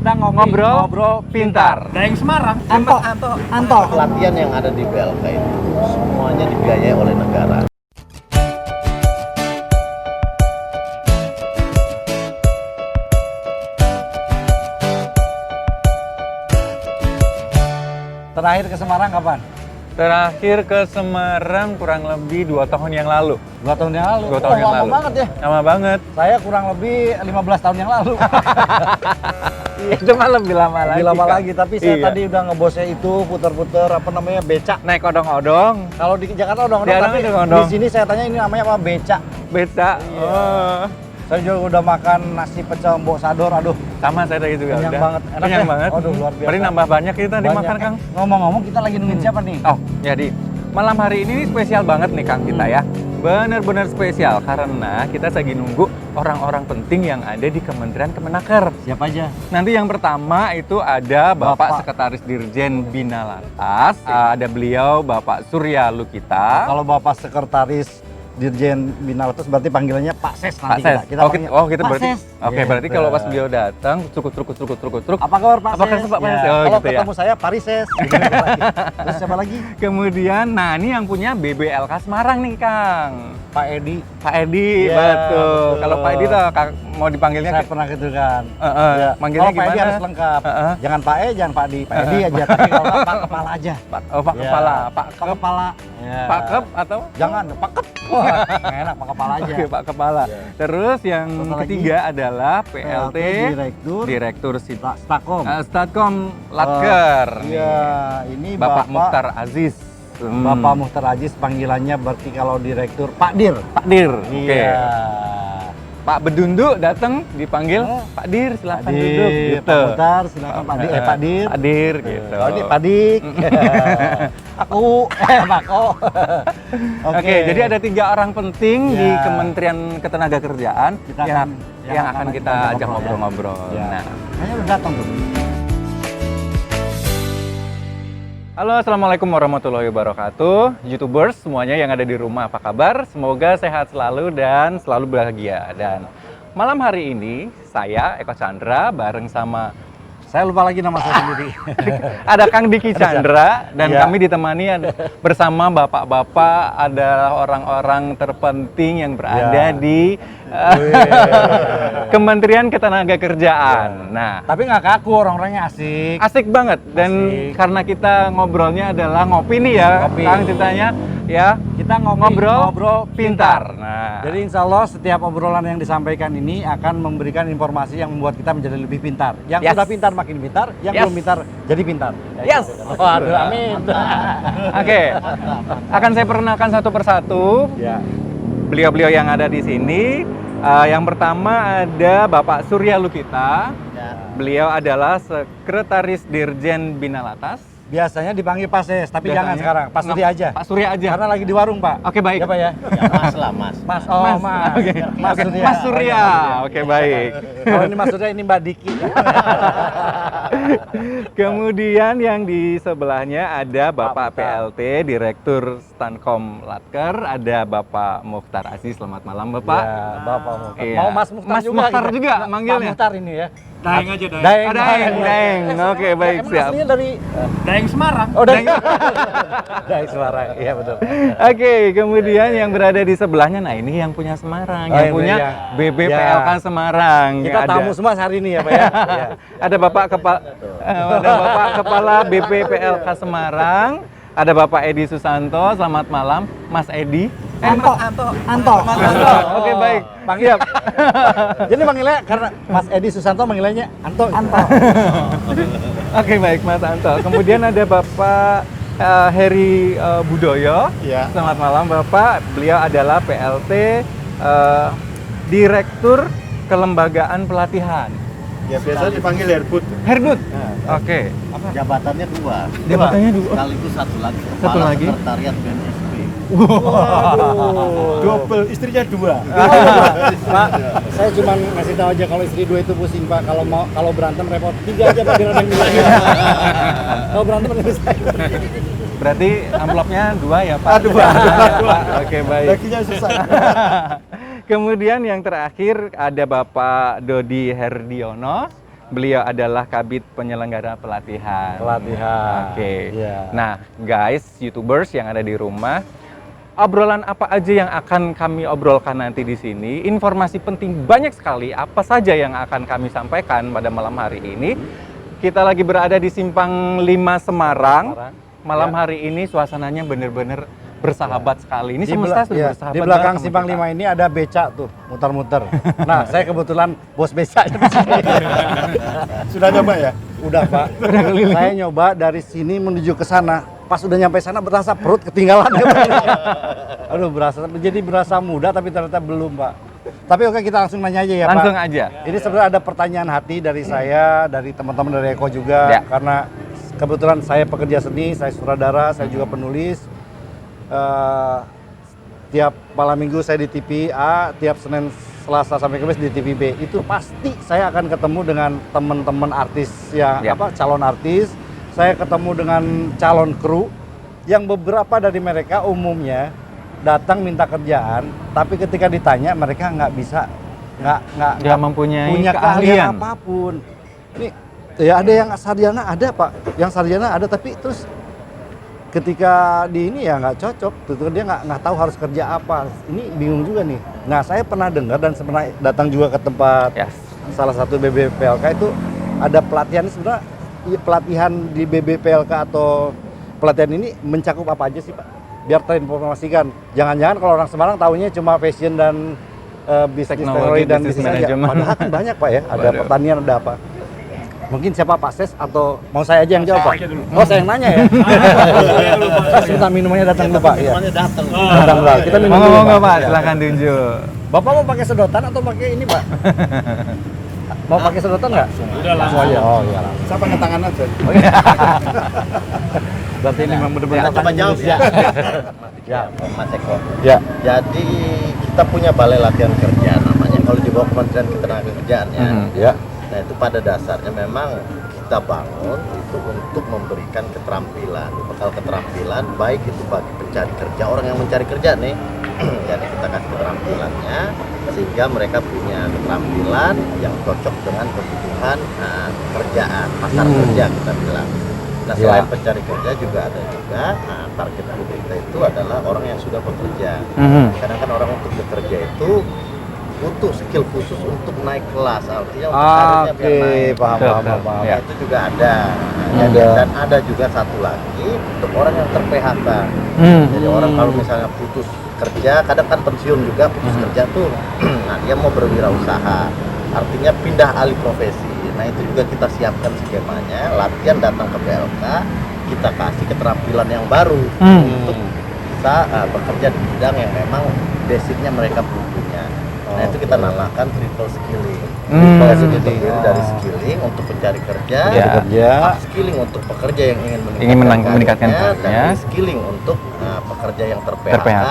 sedang ngobrol pintar. Daeng Semarang. Anto. Pelatihan yang ada di BLK itu semuanya dibiayai oleh negara. Terakhir ke Semarang kapan? Terakhir ke Semarang kurang lebih 2 tahun yang lalu. 2 tahun yang lalu. 2 tahun yang lama lalu. banget ya. Lama banget. Saya kurang lebih 15 tahun yang lalu. Itu mah lebih lama lagi. Lebih lama Kak. lagi, tapi saya Iya. tadi udah ngebosnya itu puter-puter apa namanya becak. Naik odong-odong. Kalau di Jakarta odong-odong, Di tapi odong-odong. di sini saya tanya ini namanya apa becak. Beta. Iya. Oh. Saya juga udah makan nasi pecel mbok sador, aduh. Sama saya tadi juga. Kenyang udah. banget. Enak Kenyang ya? banget. Aduh, luar biasa. Berarti nambah banyak kita Banyak. dimakan, Kang. Ngomong-ngomong kita lagi nungguin siapa nih? Oh, jadi malam hari ini spesial banget nih Kang kita ya. Bener-bener spesial karena kita lagi nunggu orang-orang penting yang ada di Kementerian Kemenaker. Siapa aja? Nanti yang pertama itu ada Bapak Bapak. Sekretaris Dirjen Bina Lantas, ada beliau Bapak Surya Lukita. Kalau Bapak Sekretaris Dirjen Bina Lantas berarti panggilannya Pak Ses Pak nanti Ses. kita panggil. Kita Pak berarti. Ses. Oke, berarti Gitu. kalau pas beliau datang, truk. Apa kabar Pak Apa Ses? kabar, Pak Ses? Ya. Oh, Kalau gitu ya. ketemu saya Parises. Terus siapa lagi? Kemudian, nah ini yang punya BBLK Semarang nih Kang. Pak Edi. Pak Edi, Iya, betul. betul. Kalau Pak Edi tuh mau dipanggilnya Saya pernah gitu kan. Ya. Manggilnya Kalau Pak Edi gimana? harus lengkap. Heeh. Jangan Pak E, jangan Pak Di. Pak Edi aja. Tapi kalau nggak, Pak Kepala aja. Pak Ya. Kepala, Pak Pak Kepala. Ya. Pak Kep atau? Jangan, Pak Kep. Wah, nggak enak, Pak Kepala aja. Oke, Pak Kepala. Ya. Terus yang Terus lagi? ketiga adalah PLT Direktur Statkom. Statkom Latker. Iya, ini Bapak Mukhtar Aziz. Bapak Mukhtar Aziz panggilannya berarti kalau direktur Pak Dir. Pak Dir. Oke. Iya. Pak Bedundu datang dipanggil Pak Dir, silakan Pak Dir, duduk gitu. Pak Mukhtar, silakan Pak Dir. Pak Dir. Pak Dir gitu. Oh, ini Pak Dik. Aku, Pak Ko. Oke, jadi ada 3 orang penting di Ya. Kementerian Ketenagakerjaan Kita yang akan kita ajak ngobrol-ngobrol. Ya. Nah, Kayaknya udah datang tuh. halo, assalamualaikum warahmatullahi wabarakatuh, YouTubers semuanya yang ada di rumah, apa kabar? Semoga sehat selalu dan selalu bahagia. Dan malam hari ini saya Eko Chandra bareng sama Saya lupa lagi nama saya sendiri. ada Kang Diki Chandra dan Ya. kami ditemani bersama bapak-bapak, ada orang-orang terpenting yang berada Ya. di Kementerian Ketenagakerjaan. Nah, Tapi nggak kaku, orang-orangnya asik. asik banget dan Asik. karena kita ngobrolnya adalah ngopi nih ya, Ngopi. Kang ceritanya ya. Kita Ngobrol pintar. Nah, Jadi insya Allah setiap obrolan yang disampaikan ini akan memberikan informasi yang membuat kita menjadi lebih pintar. Yang Yes. sudah pintar makin pintar, yang Yes. belum pintar jadi pintar. Yes. Waduh, amin. oke, akan saya perkenalkan satu persatu Ya. beliau-beliau yang ada di sini. Yang pertama ada Bapak Surya Lukita. Beliau adalah Sekretaris Dirjen Bina Lantas. Biasanya dipanggil Pak Ses, tapi jangan Biasanya. sekarang. Pak Surya aja. Pak Surya aja. Karena lagi di warung, Pak. Oke, baik. Ya, Pak ya. Ya Mas lah Mas. Mas, oh Mas. Oke. Mas Oke. Surya. Mas Surya. Oke, baik. Kalau ini Mas Surya, ini Mbak Diki. Kemudian yang di sebelahnya ada Bapak PLT Direktur Statkom Latker, ada Bapak Mukhtar Aziz. Selamat malam, Bapak. Ya, Bapak Mukhtar. Iya. Mau Mas Mukhtar Mas juga. Mukhtar gitu. juga Pak manggilnya. Mukhtar ini ya. Daeng aja, Daeng. Daeng. Daeng. Oke, baik, Emang siap. aslinya dari Daeng Semarang. Oh, Daeng. Daeng Semarang. Iya, betul. Oke, kemudian yang berada di sebelahnya, nah ini yang punya Semarang, Oh, yang ini punya yang- BBPLK ya. Semarang. Kita Ada- tamu semua hari ini ya, Pak ya. Iya. Ada Bapak Kepala BPPLK Semarang, ada Bapak Edi Susanto. Selamat malam, Mas Edi. Anto. Oke, baik. Panggil. Jadi manggilnya karena Mas Edi Susanto manggilnya Anto. Oke, baik, Mas Anto. Kemudian ada Bapak Heri Budoyo. Ya. Selamat malam, Bapak. Beliau adalah PLT Direktur Kelembagaan Pelatihan. Ya biasa dipanggil Herbut. Herbut. Oke. Jabatannya 2. Jabatannya 2. Sekaligus satu lagi. Satu lagi? Sekretariat BNSP. Double, istrinya 2. Pak, saya cuma ngasih tahu aja kalau istri 2 itu pusing, Pak. Kalau berantem repot. 3 aja, Pak, biar ada yang bilang. Kalau berantem lebih saya. Berarti amplopnya 2 ya, Pak? 2. Oke, baik. Baginya susah. Kemudian yang terakhir ada Bapak Dodi Herdiono. Beliau adalah Kabid Penyelenggara Pelatihan. Pelatihan. Oke. Iya. Nah, guys, YouTubers yang ada di rumah, obrolan apa aja yang akan kami obrolkan nanti di sini? Informasi penting banyak sekali. Apa saja yang akan kami sampaikan pada malam hari ini? Kita lagi berada di Simpang 5 Semarang. Malam hari ini suasananya bener-bener bersahabat sekali. Ini semesta sudah bersahabat. Di belakang banget sama Simpang kita. 5 ini ada beca tuh, muter-muter. Nah, saya kebetulan bos becanya di sini. Sudah coba ya? Udah, Pak. Saya nyoba dari sini menuju ke sana. Pas udah nyampe sana berasa perut ketinggalan. Aduh, berasa muda tapi ternyata belum, Pak. Tapi oke, kita langsung nanya aja ya, Pak. Langsung aja. Ini sebenarnya ada pertanyaan hati dari saya, dari teman-teman dari Eko juga, Ya. karena kebetulan saya pekerja seni, saya sutradara, saya juga penulis. Tiap malam minggu saya di TV A, tiap Senin, Selasa sampai Kamis di TV B. Itu pasti saya akan ketemu dengan teman-teman artis yang Ya. calon artis. Saya ketemu dengan calon kru yang beberapa dari mereka umumnya datang minta kerjaan, tapi ketika ditanya mereka nggak bisa, Nggak mempunyai punya keahlian keahlian. apapun. Ini ya ada yang sarjana ada, Pak, yang sarjana ada, tapi terus ketika di ini ya nggak cocok, tentu dia nggak tahu harus kerja apa. Ini bingung juga nih. Nah, saya pernah dengar dan pernah datang juga ke tempat Yes. salah satu BBPLK itu ada pelatihan. Sebenarnya pelatihan di BBPLK atau pelatihan ini mencakup apa aja sih, Pak? Biar terinformasikan. Jangan-jangan kalau orang Semarang tahunya cuma fashion dan bisnis teknologi dan bisnis bisnis aja. manajemen. Padahal kan banyak, Pak ya. Ada Waduh. pertanian, ada apa. Mungkin siapa Pak Ses atau mau saya aja yang jawab, Pak? aja dulu. Oh, saya yang nanya ya. Sebentar, minumannya datang dulu, Pak. Iya. Semuanya datang. Datang dulu. Kita minum dulu, Ngomong nggak, Pak? Iya. Silahkan tunjuk. Bapak mau pakai sedotan atau pakai ini, Pak? Mau pakai sedotan nggak? Udah Langsung aja. Oh iya. langsung. Saya pakai tangan aja. Berarti ini memang benar-benar Ya, coba jawab ya. Ya. Mas Eko. Ya. Jadi kita punya balai latihan kerja namanya. Kalau di bawah Kementerian Ketenagakerjaan ya. Ya. Nah itu pada dasarnya memang kita bangun itu untuk memberikan keterampilan, bekal keterampilan baik itu bagi pencari kerja, orang yang mencari kerja nih. Jadi kita kasih keterampilannya sehingga mereka punya keterampilan yang cocok dengan kebutuhan kerjaan, pasar kerja kita bilang. Nah selain Ya. pencari kerja juga ada juga target kita itu adalah orang yang sudah bekerja. Karena kan orang untuk bekerja itu butuh skill khusus untuk naik kelas, artinya untuk karirnya biar Oke, naik. paham, Betul, paham, betul. paham. Ya. Itu juga ada. Ada. Dan ada juga satu lagi untuk orang yang ter-PHK. Jadi orang kalau misalnya putus kerja, kadang kan pensiun juga putus kerja tuh, nah dia mau berwirausaha, artinya pindah alih profesi. Nah itu juga kita siapkan skemanya, latihan datang ke BLK, kita kasih keterampilan yang baru untuk bisa bekerja di bidang yang memang basicnya mereka punya. Nah itu kita namakan triple skilling. Triple skilling itu terdiri dari skilling untuk pencari kerja, Ya. Kerja. skilling untuk pekerja yang ingin meningkatkan karirnya, karirnya. dan skilling untuk pekerja yang ter-PHK, Ter-PHK.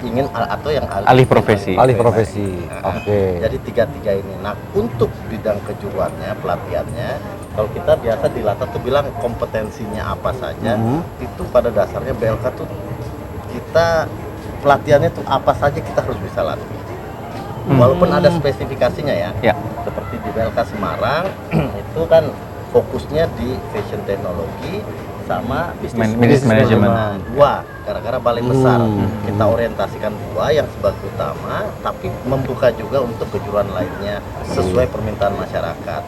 ingin atau yang Alih profesi. Alih profesi. Nah, Oke. Jadi tiga-tiga ini. Nah untuk bidang kejuruannya, pelatihannya, kalau kita biasa di Latar tuh bilang kompetensinya apa saja, itu pada dasarnya BLK tuh kita pelatihannya tuh apa saja kita harus bisa latih. Walaupun ada spesifikasinya ya. Ya. Seperti di BLK Semarang itu kan fokusnya di fashion teknologi sama Business management. Nah, dua, gara-gara balai besar kita orientasikan dua yang sebagai utama, tapi membuka juga untuk kejuruan lainnya sesuai permintaan masyarakat.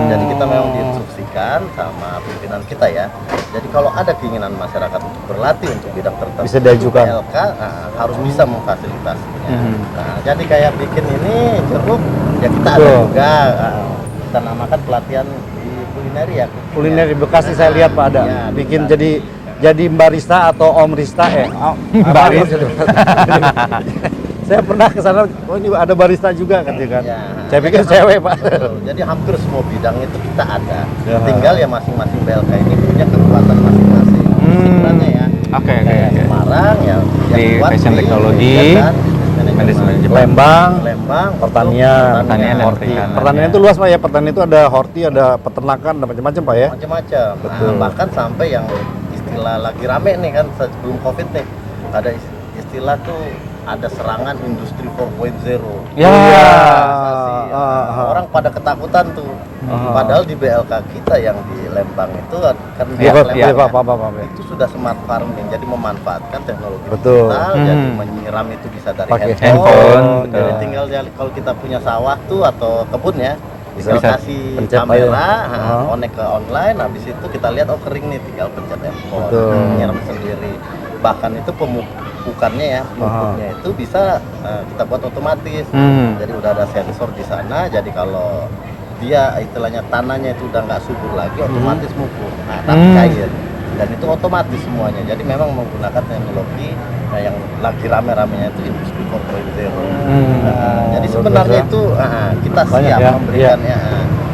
Jadi kita memang diinstruksikan sama pimpinan kita ya. Jadi kalau ada keinginan masyarakat untuk berlatih untuk bidang tertentu, Bisa diajukan. BLK harus bisa memfasilitasinya. Nah, jadi kayak bikin ini jeruk, ya kita ada Betul. juga kita namakan pelatihan di kulineri ya. Kuliner di Bekasi saya lihat, Pak, ada. Ya, Bikin bisa. jadi barista atau Om Rista Barista. Saya pernah ke sana, oh ini ada barista juga katanya kan. Ya. Saya pikir cewek, Pak. Betul. Jadi hampir semua bidang itu kita ada. Ya. Tinggal ya masing-masing BLK ini punya kekuatan masing-masing. Sebenarnya ya. Oke, oke, Kayak oke. Semarang ya Di kuat fashion di teknologi, fashion dan business management. Lembang, Lembang, pertanian, Pertanian dan horti. perikanan. Pertanian itu luas, Pak ya. Pertanian itu ada horti, ada peternakan, ada macam-macam, Pak ya. macam-macam. Betul. Nah, bahkan sampai yang istilah lagi rame nih kan sebelum Covid nih, ada istilah tuh ada serangan industri 4.0. Ya. Globalisasi. Orang pada ketakutan tuh. Padahal di BLK kita yang di Lembang itu kan Iya, Lembang iya, ya, Pak. itu sudah smart farming, jadi memanfaatkan teknologi Betul. digital, jadi menyiram itu bisa dari Pakai handphone, Jadi betul. tinggal kalau kita punya sawah tuh atau kebun ya, tinggal Bisa kasih pencet kamera, aja. connect ke online, habis itu kita lihat oh kering nih, tinggal pencet handphone, Betul. nyiram sendiri. Bahkan itu pemupukannya ya, pemupuknya itu bisa kita buat otomatis. Jadi udah ada sensor di sana, jadi kalau dia istilahnya tanahnya itu udah nggak subur lagi, otomatis mupuk, tapi cair. Dan itu otomatis semuanya. Jadi memang menggunakan teknologi yang lagi rame-ramenya itu industri 4.0. Jadi luar sebenarnya biasa. itu kita Banyak siap ya, memberikannya.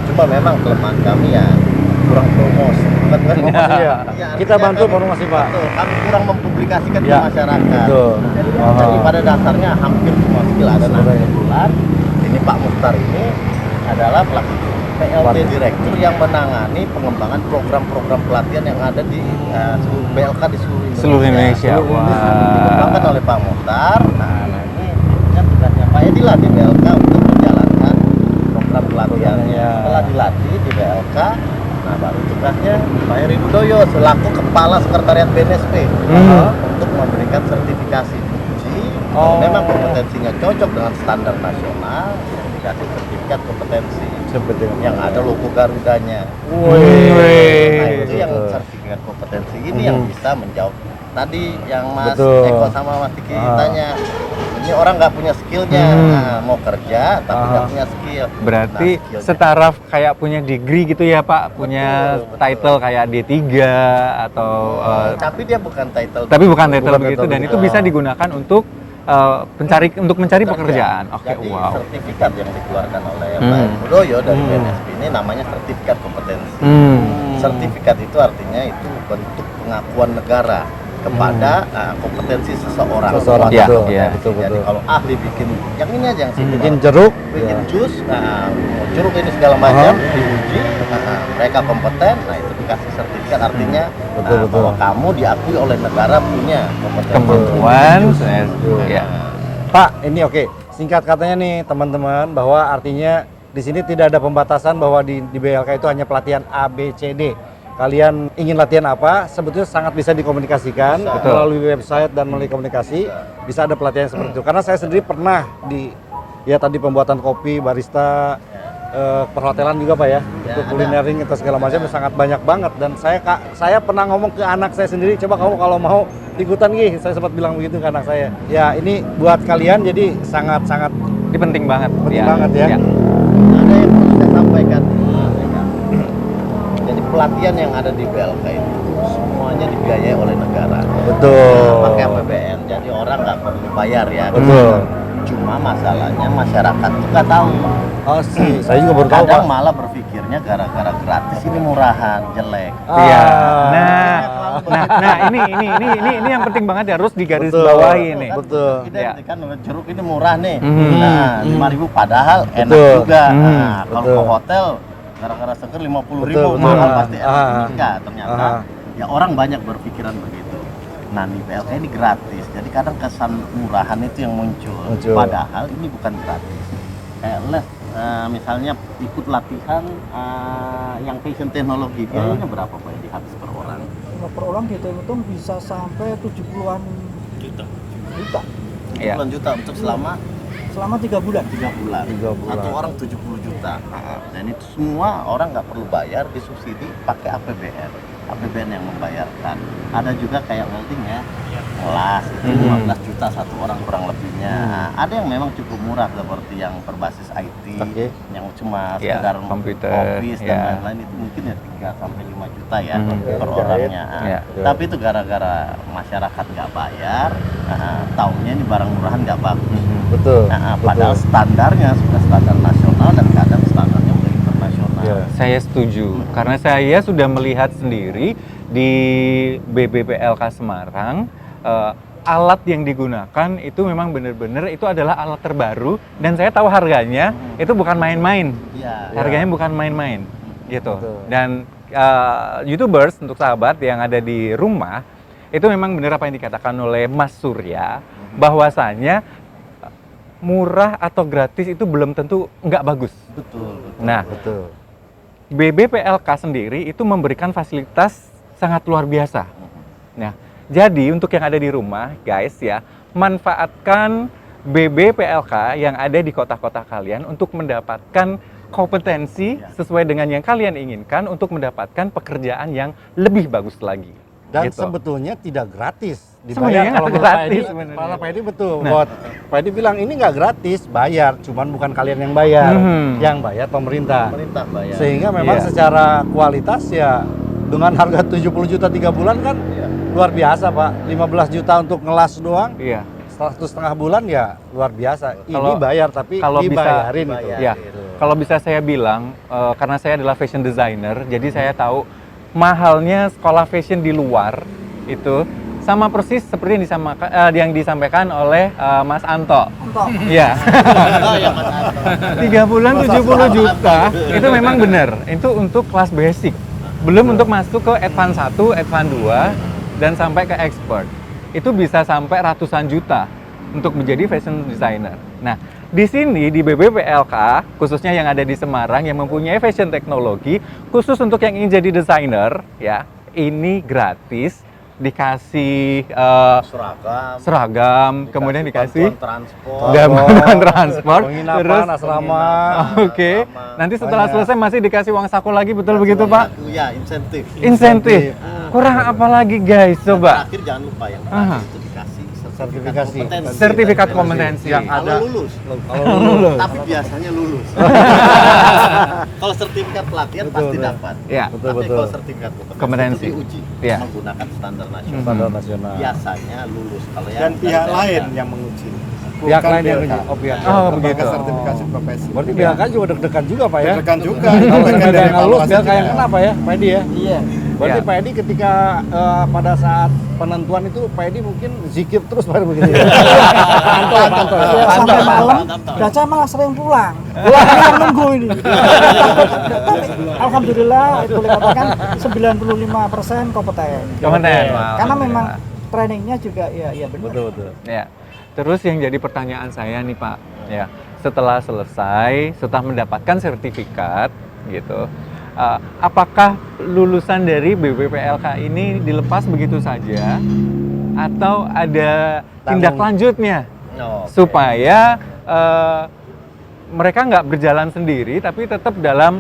Cuma memang kelemahan kami ya kurang promosi. Bukan Promosi ya. Ya, Kita artinya bantu kami- promosi, Pak. Betul, kami kurang mempublikasikan Ya, ke masyarakat. betul. Jadi pada dasarnya hampir semua skill ada. Nah, Sebenarnya. kebetulan ini Pak Mukhtar ini adalah pelaku PLT Direktur yang menangani pengembangan program-program pelatihan yang ada di seluruh BLK di Seluruh Indonesia. Dikembangkan Wah. oleh Pak Mukhtar. Nah ini kan tugasnya Pak Edi lah di BLK untuk menjalankan program pelatihannya. Setelah dilatih di BLK, nah baru tugasnya Pak Heri Budoyo selaku Kepala Sekretariat BNSP untuk memberikan sertifikasi diuji. Memang kompetensinya cocok dengan standar nasional, dikasih sertifikat kompetensi Seperti itu. yang ada logo Garudanya. Wih. Nah, itu yang Betul. sertifikat kompetensi ini yang bisa menjawab tadi yang Mas Betul. Eko sama Mas Tiki tanya. Ini orang nggak punya skillnya, nah, mau kerja tapi nggak punya skill. Berarti Nah, skillnya. setara kayak punya degree gitu ya Pak, punya Betul, betul. title kayak D3 atau Tapi dia bukan title. tapi bukan title Bukan begitu title dan begitu. itu bisa digunakan untuk mencari pekerjaan. Oke, Jadi wow. sertifikat yang dikeluarkan oleh Pak Heri Budoyo dari BNSP ini namanya sertifikat kompetensi. Sertifikat itu artinya itu bentuk pengakuan negara kepada kompetensi seseorang. Seseorang, Ya, betul. ya. Betul, Jadi betul. kalau ahli bikin yang ini aja yang sini, Bikin jeruk, bikin jus, jeruk ini segala macam diuji, mereka kompeten, nah itu dikasih sertifikat artinya Betul, betul. bahwa kamu diakui oleh negara punya kompetensi. Kemampuan. Ya. Pak, ini oke. Singkat katanya nih teman-teman bahwa artinya di sini tidak ada pembatasan bahwa di BLK itu hanya pelatihan A, B, C, D. Kalian ingin latihan apa, sebetulnya sangat bisa dikomunikasikan Bisa. melalui website dan melalui komunikasi. Bisa ada pelatihan seperti itu. Karena saya sendiri pernah di ya tadi pembuatan kopi, barista, perhotelan juga Pak ya, untuk ada. kulinering atau segala macam sangat banyak banget. Dan saya pernah ngomong ke anak saya sendiri, coba kamu kalau mau ikutan gih, saya sempat bilang begitu ke anak saya. Ya ini buat kalian jadi sangat-sangat Ini penting banget. penting banget ya. Ada yang perlu saya sampaikan nih, Mas Eka. Jadi pelatihan yang ada di BLK itu semuanya dibiayai oleh negara. Betul. Pakai APBN, jadi orang nggak perlu bayar ya. Betul. Cuma masalahnya masyarakat tuh nggak tahu. Oh sih, saya juga baru tahu Pak. Kadang malah berpikirnya gara-gara gratis ini murahan, jelek. Iya. Ah. Nah, ini yang penting banget harus digaris Betul. bawahi nih. Betul. Identik kan jeruk ini murah nih. Mhm. Nah, 5.000 padahal enak Betul. juga. Mhm. Nah, kalau Betul. ke hotel gara-gara seger 50.000 Betul, mahal betul. pasti enak. Enggak, ternyata Ah. ya orang banyak berpikiran begitu. Nah, di BLK ini gratis. Jadi kadang kesan murahan itu yang muncul. Muncul. Padahal ini bukan gratis. Kayak les misalnya ikut latihan yang fashion teknologi, biayanya berapa Pak di habis per orang? Kalau per orang dihitung bisa sampai 70-an juta. Iya. Puluhan juta untuk selama Selama 3 bulan. 3 bulan. 3 bulan. Satu orang 70 juta. Dan itu semua orang nggak perlu bayar, disubsidi pakai APBN. APBN yang membayarkan. Ada juga kayak welding ya, kelas itu 15 juta satu orang kurang lebihnya. Ada yang memang cukup murah seperti yang berbasis IT, Oke. yang cuma Ya, sekedar komputer, office ya. dan lain-lain itu mungkin ya 3 sampai 5 juta ya per Jahit. orangnya. Ya. Tapi itu gara-gara masyarakat nggak bayar, taunya ini barang murahan nggak bagus. Betul. Padahal standarnya sudah standar nasional dan kadang standarnya udah internasional. Iya. Saya setuju karena saya sudah melihat sendiri di BBPLK Semarang alat yang digunakan itu memang benar-benar itu adalah alat terbaru dan saya tahu harganya itu bukan main-main. Iya. Harganya bukan main-main gitu. Betul. Dan YouTubers untuk sahabat yang ada di rumah itu memang benar apa yang dikatakan oleh Mas Surya, bahwasanya murah atau gratis itu belum tentu nggak bagus. Betul. Nah, Betul. BBPLK sendiri itu memberikan fasilitas sangat luar biasa. Nah, jadi untuk yang ada di rumah, guys ya, manfaatkan BBPLK yang ada di kota-kota kalian untuk mendapatkan kompetensi sesuai dengan yang kalian inginkan untuk mendapatkan pekerjaan yang lebih bagus lagi. Dan Gitu. sebetulnya tidak gratis. Sebenarnya Dibayar kalau nggak menurut Pak gratis Edi, sebenarnya. Kalau Pak Edi betul. Nah. Buat Pak Edi bilang ini nggak gratis, bayar. Cuman bukan kalian yang bayar, yang bayar pemerintah. Pemerintah bayar. Sehingga memang Iya. secara kualitas ya dengan harga 70 juta 3 bulan kan Iya. luar biasa Pak. 15 juta untuk ngelas doang, Iya. 1,5 bulan ya luar biasa. Kalau- Ini bayar tapi kalau bisa dibayarin itu. dibayar. Ya, Gitu. kalau bisa saya bilang, karena saya adalah fashion designer, jadi saya tahu mahalnya sekolah fashion di luar itu sama persis seperti yang disampaikan oleh Mas Anto. Untuk Iya. Oh ya Mas Anto. 3 bulan 70 juta itu memang benar. Itu untuk kelas basic. Belum untuk masuk ke advance 1, advance 2 dan sampai ke expert. Itu bisa sampai ratusan juta untuk menjadi fashion designer. Nah, di sini di BBPLK khususnya yang ada di Semarang yang mempunyai fashion teknologi khusus untuk yang ingin jadi desainer ya, ini gratis, dikasih seragam, kemudian dikasih bantuan transport. bantuan transport, Penginapan, terus asrama. oke. Nanti setelah Banyak. selesai masih dikasih uang saku lagi, betul begitu Pak? Ya, insentif. Insentif. Kurang apa lagi guys? Coba. Terakhir jangan lupa yang Aha. terakhir itu dikasih Sertifikasi. kompetensi. Sertifikat kompetensi. Yang Kalau ada lulus. kalau lulus. Tapi biasanya lulus. Kalau sertifikat pelatihan Betul, pasti betul. dapat. Ya. Betul, Tapi betul. kalau sertifikat Kompetensi. itu diuji Ya. menggunakan standar nasional. Standar nasional. Biasanya lulus. Kalau Dan yang pihak dari lain daerah. yang menguji. Pihak Bukan lain yang BLK. menguji. Oh, pihak. Oh, Lembaga begitu. sertifikasi profesi. Berarti BLK juga deg-degan juga Pak ya? Deg-degan juga. Kalau Bagian nggak ada dari yang lulus, evaluasi BLK yang juga. kenapa ya Pak Edi ya? iya. Berarti Ya. Pak Edi ketika pada saat penentuan itu Pak Edi mungkin zikir terus Pak Edi begitu ya? Pantau. Ya, sampai malam, dan saya malah sering pulang. Yang nunggu ini. Tapi alhamdulillah boleh katakan 95% kompeten. Kompeten. Karena memang trainingnya juga ya benar. Betul. Ya. Terus yang jadi pertanyaan saya nih Pak, ya, setelah selesai, setelah mendapatkan sertifikat gitu, apakah lulusan dari BBPLK ini dilepas begitu saja atau ada tindak lanjutnya Oh, oke. supaya mereka nggak berjalan sendiri tapi tetap dalam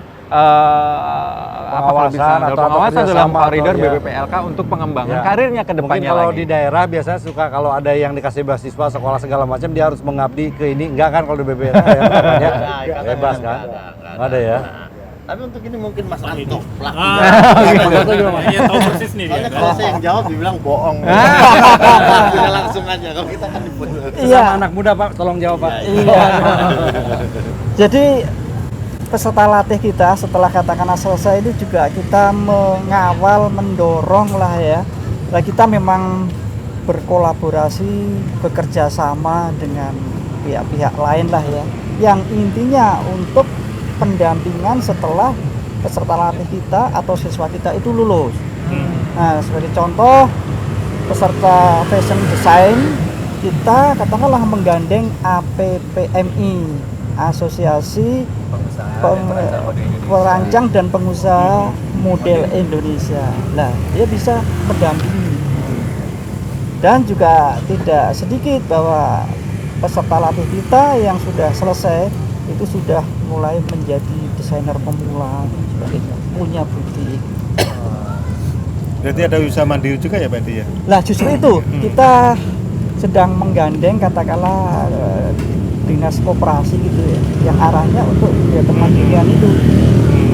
Pengawasan atau pengawasan dalam kerjasama koridor atau ya. BBPLK untuk pengembangan Ya. karirnya ke Mungkin depannya kalau lagi. di daerah biasanya suka kalau ada yang dikasih beasiswa sekolah segala macam dia harus mengabdi ke ini, enggak kan kalau di BBLK ya namanya Nah, bebas kan? Nggak ada ya. Tapi untuk ini mungkin Mas Anto pelaku. Iya tahu persis nih dia. Soalnya kalau saya yang jawab dibilang bohong. Udah langsung aja kalau kita kan dibunuh. Iya. Sama anak muda Pak, tolong jawab Pak. Iya. Jadi peserta latih kita setelah katakanlah selesai itu juga kita mengawal, mendorong lah ya. Nah, kita memang berkolaborasi, bekerja sama dengan pihak-pihak lain lah ya. Yang intinya untuk pendampingan setelah peserta latih kita atau siswa kita itu lulus. Nah, sebagai contoh peserta fashion design kita katakanlah menggandeng APPMI, Asosiasi Perancang dan Pengusaha Model Indonesia. Nah, dia bisa mendampingi. Dan juga tidak sedikit bahwa peserta latih kita yang sudah selesai itu sudah mulai menjadi desainer pemula dan sebagainya, punya butik. Berarti ada usaha mandiri juga ya Pak Edi ya? Lah justru itu kita sedang menggandeng katakanlah dinas koperasi gitu ya, yang arahnya untuk ya kemandirian itu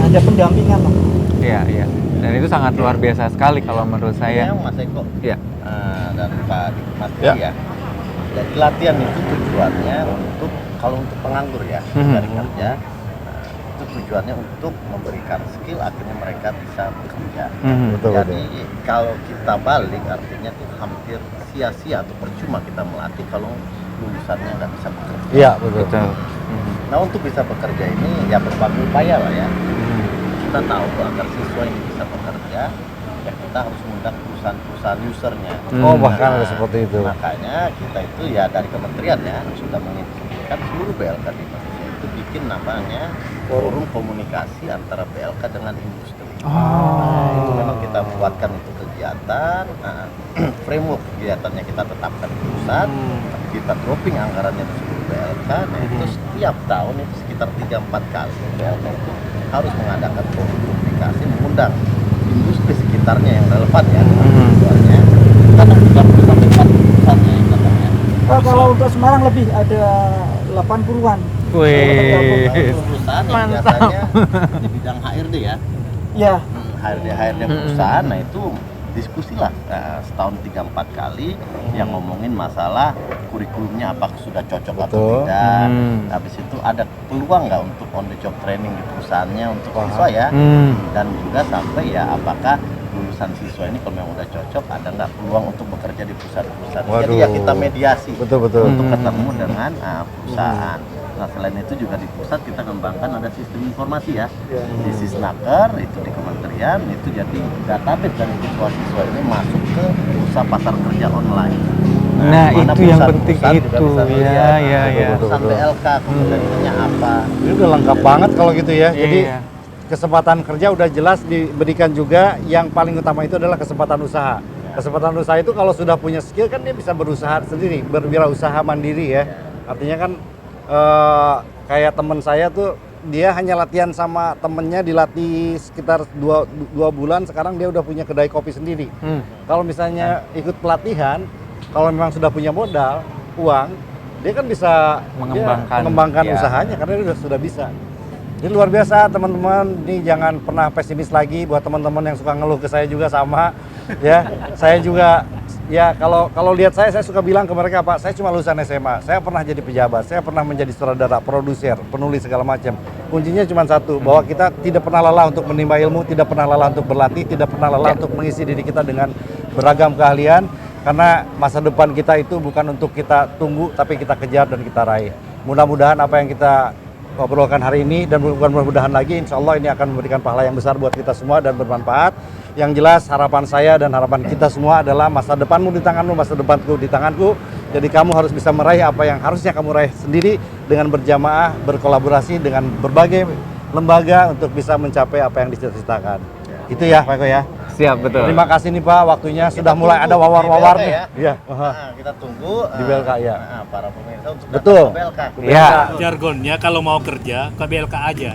ada pendampingan lah. Iya, iya. Dan itu sangat luar biasa sekali kalau menurut saya. Mas Eko Iya. dan Pak Mas Ya. ya. Jadi latihan itu tujuannya untuk kalau untuk penganggur ya dari kerja itu tujuannya untuk memberikan skill akhirnya mereka bisa bekerja. Betul. Jadi kalau kita balik artinya itu hampir sia-sia atau percuma kita melatih kalau lulusannya nggak bisa bekerja. Iya, betul. Betul. Nah untuk bisa bekerja ini ya berbagai upaya lah ya. Kita tahu agar siswa ini bisa bekerja ya kita harus mengundang perusahaan-perusahaan usernya. Oh, bahkan ada seperti itu. Makanya kita itu ya dari kementerian ya sudah menginstruksikan seluruh BLK di Indonesia itu bikin namanya forum komunikasi antara BLK dengan industri. Itu memang kita buatkan itu kegiatan, framework kegiatannya kita tetapkan di pusat, kita dropping anggarannya di seluruh BLK. Nah itu setiap tahun itu sekitar 3-4 kali BLK itu harus mengadakan forum komunikasi, mengundang industri sekitarnya yang relevan ya dengan tujuannya. Kadang 30-40% yang katanya. Kalau untuk Semarang lebih ada 80-an. Wih, Perusahaan yang biasanya di bidang HRD ya. Ya, HRD perusahaan, nah itu diskusi lah setahun 3-4 kali yang ngomongin masalah kurikulumnya apakah sudah cocok atau tidak. Habis itu ada peluang nggak untuk on the job training di perusahaannya untuk siswa ya, dan juga sampai ya apakah lulusan siswa ini kalau memang udah cocok ada nggak peluang untuk bekerja di perusahaan-perusahaan. Jadi ya kita mediasi Betul. untuk ketemu dengan perusahaan. Nah selain itu juga di pusat kita kembangkan ada sistem informasi ya, di Sisnaker itu di kementerian itu jadi database dari siswa-siswa ini masuk ke usaha pasar kerja online. Nah, mana itu yang penting perusahaan-perusahaan juga itu. bisa melihat, Ya. perusahaan BLK kompetensinya apa. Ini udah lengkap banget kalau gitu ya. Jadi Iya. kesempatan kerja udah jelas diberikan juga. Yang paling utama itu adalah kesempatan usaha. Kesempatan usaha itu kalau sudah punya skill kan dia bisa berusaha sendiri, berwirausaha mandiri ya. Artinya kan kayak teman saya tuh dia hanya latihan sama temennya, dilatih sekitar 2 bulan, sekarang dia udah punya kedai kopi sendiri. Kalau misalnya ikut pelatihan, kalau memang sudah punya modal, uang, dia kan bisa mengembangkan ya. usahanya karena dia sudah bisa. Ini luar biasa teman-teman, ini jangan pernah pesimis lagi. Buat teman-teman yang suka ngeluh ke saya juga sama ya. Saya juga ya kalau lihat saya suka bilang ke mereka, Pak, saya cuma lulusan SMA, saya pernah jadi pejabat, saya pernah menjadi sutradara, produser, penulis segala macam. Kuncinya cuma satu, bahwa kita tidak pernah lelah untuk menimba ilmu, tidak pernah lelah untuk berlatih, tidak pernah lelah untuk mengisi diri kita dengan beragam keahlian, karena masa depan kita itu bukan untuk kita tunggu, tapi kita kejar dan kita raih. Mudah-mudahan apa yang kita obrolkan hari ini dan mudah-mudahan lagi, insya Allah ini akan memberikan pahala yang besar buat kita semua dan bermanfaat. Yang jelas harapan saya dan harapan kita semua adalah masa depanmu di tanganmu, masa depanku di tanganku. Jadi kamu harus bisa meraih apa yang harusnya kamu raih sendiri dengan berjamaah, berkolaborasi dengan berbagai lembaga untuk bisa mencapai apa yang dicita-citakan. Itu ya Pak Eko ya. Siap, betul. Terima kasih nih Pak, waktunya sudah mulai ada wawar-wawar nih. Iya. Kita tunggu Di BLK ya. para pemirsa untuk Betul. datang ke BLK. Ya. Jargonnya kalau mau kerja ke BLK aja.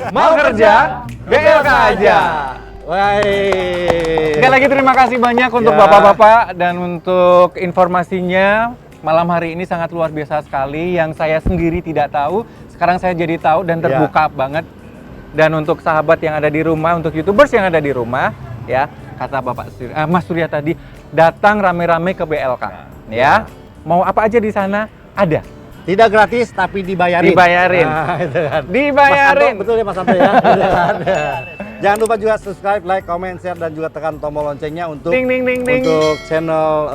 Mau kerja, BLK aja. Sekali lagi terima kasih banyak untuk Ya. bapak-bapak dan untuk informasinya. Malam hari ini sangat luar biasa sekali, yang saya sendiri tidak tahu, sekarang saya jadi tahu dan terbuka banget. Dan untuk sahabat yang ada di rumah, untuk YouTubers yang ada di rumah, ya, kata Mas Surya tadi, datang rame-rame ke BLK, ya. Mau apa aja di sana ada. Tidak gratis tapi dibayarin. Dibayarin. Nah, itu kan. Dibayarin. Mas Anto, betul ya Mas Anto ya. Gitu kan. Jangan lupa juga subscribe, like, comment, share dan juga tekan tombol loncengnya untuk Ding, ding, ding, ding. untuk channel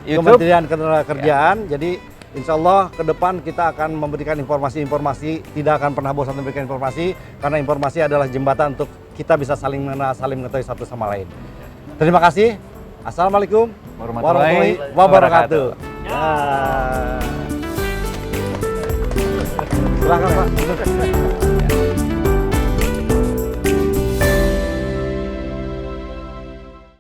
YouTube. Kementerian Ketenagakerjaan. Jadi insya Allah ke depan kita akan memberikan informasi-informasi, tidak akan pernah bosan memberikan informasi karena informasi adalah jembatan untuk kita bisa saling mengenal, saling mengetahui satu sama lain. Terima kasih. Assalamualaikum warahmatullahi wabarakatuh. Ya. Silakan Pak.